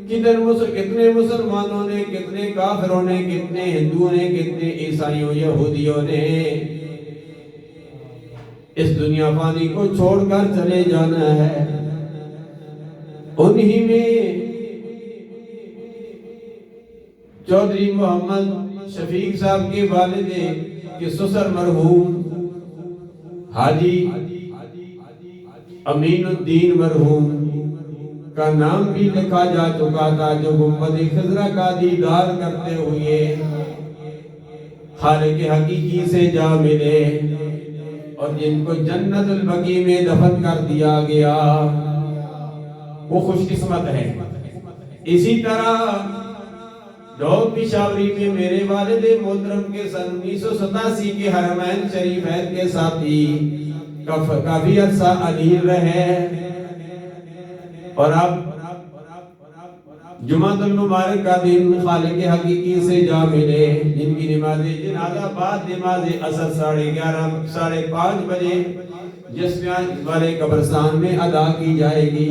کتنے مسلمانوں نے، کتنے کافروں نے، کتنے ہندوؤں نے، کتنے عیسائیوں یہودیوں نے اس دنیا فانی کو چھوڑ کر چلے جانا ہے۔ انہی میں چودھری محمد شفیق صاحب کے والد کے سسر مرحوم حاجی امین الدین مرحوم کا نام بھی لکھا جا چکا تھا، جو گنبد خضرا کا دیدار کرتے ہوئے خالق حقیقی سے جا ملے اور جن کو جنت البقیع میں دفن کر دیا گیا، وہ خوش قسمت ہے۔ اسی طرح ڈوب پشاوری میں میرے والد محترم کے سن 1987 کے حرمین شریفین کے ساتھی کافی عرصہ علیل رہے، اور اب جمعہ المبارک کا دن خالق حقیقی سے جا ملے، جن کی نماز جنازہ بعد نماز عصر 11:30 5:30 بجے جسمیہ والے قبرستان میں ادا کی جائے گی۔